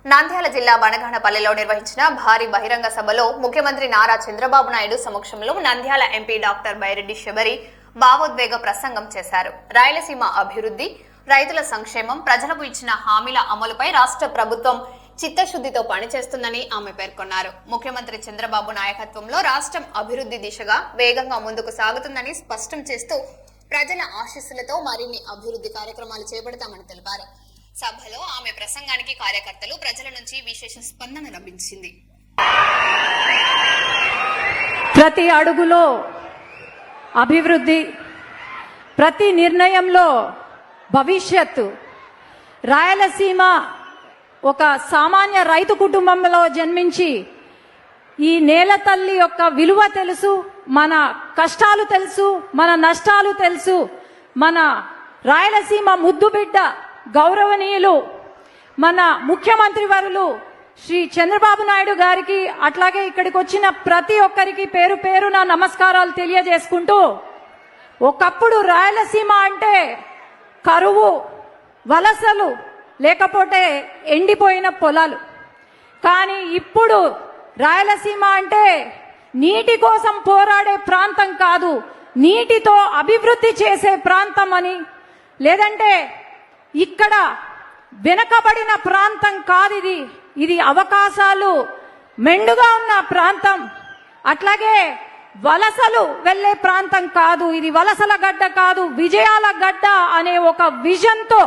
నంద్యాల జిల్లా బనగానపల్లిలో నిర్వహించిన భారీ బహిరంగ సభలో ముఖ్యమంత్రి నారా చంద్రబాబు నాయుడు సమక్షంలో నంద్యాల ఎంపీ డాక్టర్ బైరెడ్డి శబరి భావోద్వేగ ప్రసంగం చేశారు. రాయలసీమ అభివృద్ధి, రైతుల సంక్షేమం, ప్రజలకు ఇచ్చిన హామీల అమలుపై రాష్ట్ర ప్రభుత్వం చిత్తశుద్ధితో పనిచేస్తుందని ఆమె పేర్కొన్నారు. ముఖ్యమంత్రి చంద్రబాబు నాయకత్వంలో రాష్ట్రం అభివృద్ధి దిశగా వేగంగా ముందుకు సాగుతుందని స్పష్టం చేస్తూ ప్రజల ఆశీస్సులతో మరిన్ని అభివృద్ధి కార్యక్రమాలు చేపడతామని తెలిపారు. సభలో ఆమె ప్రసంగానికి కార్యకర్తలు, ప్రజల నుంచి విశేష స్పందన లభించింది. ప్రతి అడుగులో అభివృద్ధి, ప్రతి నిర్ణయంలో భవిష్యత్తు. రాయలసీమ ఒక సామాన్య రైతు కుటుంబంలో జన్మించి ఈ నేల తల్లి యొక్క విలువ తెలుసు, మన కష్టాలు తెలుసు, మన నష్టాలు తెలుసు. మన రాయలసీమ ముద్దు బిడ్డ గౌరవనీయులు మన ముఖ్యమంత్రి వర్యులు శ్రీ చంద్రబాబు నాయుడు గారికి, అట్లాగే ఇక్కడికి వచ్చిన ప్రతి ఒక్కరికి పేరు పేరున నమస్కారాలు తెలియజేసుకుంటూ, ఒకప్పుడు రాయలసీమ అంటే కరువు, వలసలు, లేకపోతే ఎండిపోయిన పొలాలు. కానీ ఇప్పుడు రాయలసీమ అంటే నీటి కోసం పోరాడే ప్రాంతం కాదు, నీటితో అభివృద్ధి చేసే ప్రాంతం అని, లేదంటే ఇక్కడ వెనకబడిన ప్రాంతం కాదు, ఇది అవకాశాలు మెండుగా ఉన్న ప్రాంతం. అట్లాగే వలసలు వెళ్లే ప్రాంతం కాదు, ఇది వలసల గడ్డ కాదు, విజయాల గడ్డ అనే ఒక విజన్తో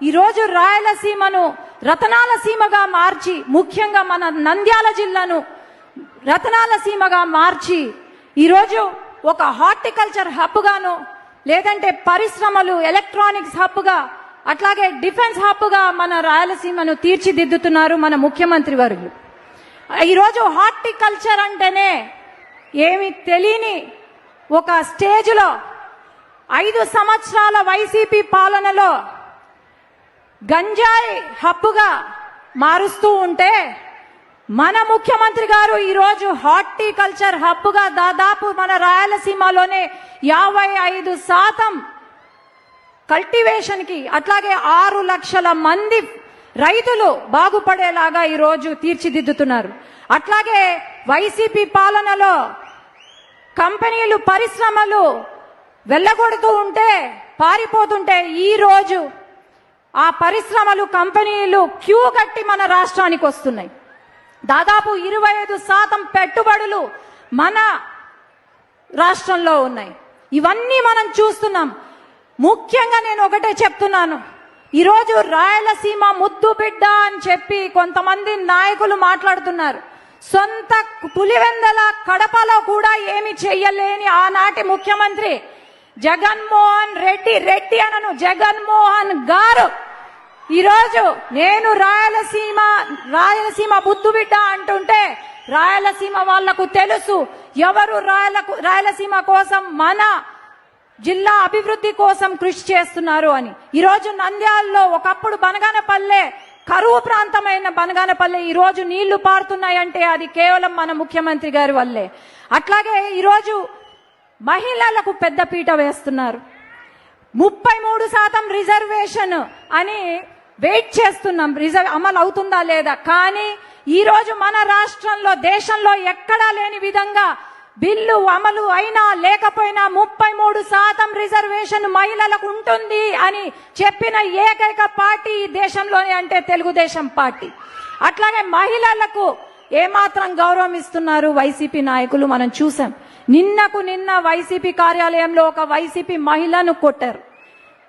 ఈరోజు రాయలసీమను రతనాల సీమగా మార్చి, ముఖ్యంగా మన నంద్యాల జిల్లాను రతనాల సీమగా మార్చి ఈరోజు ఒక హార్టికల్చర్ హబ్ గాను, లేదంటే పరిశ్రమలు, ఎలక్ట్రానిక్స్ హబ్ గా, అట్లాగే డిఫెన్స్ హబ్ గా మన రాయలసీమను తీర్చిదిద్దుతున్నారు మన ముఖ్యమంత్రి వర్యులు. ఈరోజు హార్టికల్చర్ అంటేనే ఏమి తెలియని ఒక స్టేజ్లో 5 సంవత్సరాల వైసీపీ పాలనలో గంజాయి హబ్బుగా మారుస్తూ ఉంటే, మన ముఖ్యమంత్రి గారు ఈరోజు హార్టికల్చర్ హబ్బుగా దాదాపు మన రాయలసీమలోనే 55% కల్టివేషన్ కి, అట్లాగే 6 లక్షల మంది రైతులు బాగుపడేలాగా ఈరోజు తీర్చిదిద్దుతున్నారు. అట్లాగే వైసీపీ పాలనలో కంపెనీలు, పరిశ్రమలు వెళ్ళగొడుతూ ఉంటే, పారిపోతుంటే, ఈ రోజు ఆ పరిశ్రమలు, కంపెనీలు క్యూ కట్టి మన రాష్ట్రానికి వస్తున్నాయి. దాదాపు 25% పెట్టుబడులు మన రాష్ట్రంలో ఉన్నాయి. ఇవన్నీ మనం చూస్తున్నాం. ముఖ్యంగా నేను ఒకటే చెప్తున్నాను, ఈరోజు రాయలసీమ ముద్దు బిడ్డ అని చెప్పి కొంతమంది నాయకులు మాట్లాడుతున్నారు. సొంత పులివెందల కడపలో కూడా ఏమి చెయ్యలేని ఆనాటి ముఖ్యమంత్రి జగన్మోహన్ రెడ్డి అనను, జగన్మోహన్ గారు ఈరోజు నేను రాయలసీమ ముద్దు బిడ్డ అంటుంటే, రాయలసీమ వాళ్లకు తెలుసు ఎవరు రాయలసీమ కోసం, మన జిల్లా అభివృద్ధి కోసం కృషి చేస్తున్నారు అని. ఈరోజు నంద్యాలలో ఒకప్పుడు బనగానపల్లె కరువు ప్రాంతమైన బనగానపల్లె ఈరోజు నీళ్లు పారుతున్నాయంటే అది కేవలం మన ముఖ్యమంత్రి గారి వల్లే. అట్లాగే ఈరోజు మహిళలకు పెద్దపీట వేస్తున్నారు. 33% రిజర్వేషన్ అని వెయిట్ చేస్తున్నాం, అమలు అవుతుందా లేదా. కానీ ఈరోజు మన రాష్ట్రంలో, దేశంలో ఎక్కడా లేని విధంగా బిల్లు అమలు అయినా లేకపోయినా 33% రిజర్వేషన్ మహిళలకు ఉంటుంది అని చెప్పిన ఏకైక పార్టీ ఈ దేశంలోనే అంటే తెలుగుదేశం పార్టీ. అట్లాగే మహిళలకు ఏమాత్రం గౌరవం ఇస్తున్నారు వైసీపీ నాయకులు మనం చూసాం. నిన్న వైసీపీ కార్యాలయంలో ఒక వైసీపీ మహిళను కొట్టారు,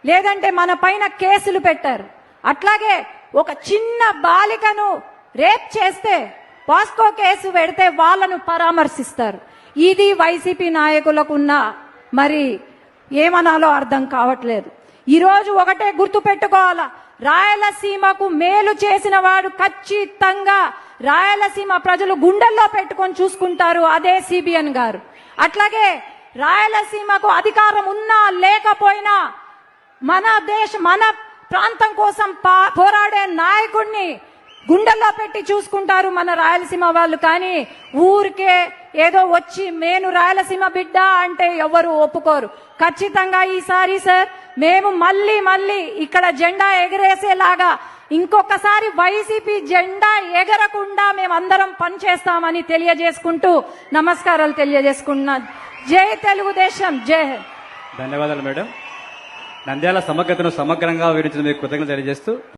లేదంటే మన పైన కేసులు పెట్టారు. అట్లాగే ఒక చిన్న బాలికను రేప్ చేస్తే పాస్కో కేసు పెడితే వాళ్ళను పరామర్శిస్తారు. ఇది వైసీపీ నాయకులకున్న మరి ఏమనాలో అర్థం కావట్లేదు. ఈరోజు ఒకటే గుర్తు పెట్టుకోవాలా, రాయలసీమకు మేలు చేసిన వాడు ఖచ్చితంగా రాయలసీమ ప్రజలు గుండెల్లో పెట్టుకొని చూసుకుంటారు, అదే సిబిఎన్ గారు. అట్లాగే రాయలసీమకు అధికారం ఉన్నా లేకపోయినా మన ప్రాంతం కోసం పోరాడే నాయకుడిని గుండెల్లో పెట్టి చూసుకుంటారు మన రాయలసీమ వాళ్ళు. కానీ ఊరికే ఏదో వచ్చి నేను రాయలసీమ బిడ్డ అంటే ఎవరు ఒప్పుకోరు. ఖచ్చితంగా ఈసారి సార్ మేము మళ్ళీ ఇక్కడ జెండా ఎగరేసేలాగా ఇంకొకసారి వైసీపీ జెండా ఎగరకుండా మేమందరం పనిచేస్తామని తెలియజేసుకుంటూ నమస్కారాలు తెలియజేసుకున్నాను. జై తెలుగుదేశం, జై హింద్. ధన్యవాదాలు మేడం. నంద్యాల సమగ్రతను సమగ్రంగా వివరించిన మీకు కృతజ్ఞతలు తెలియజేస్తూ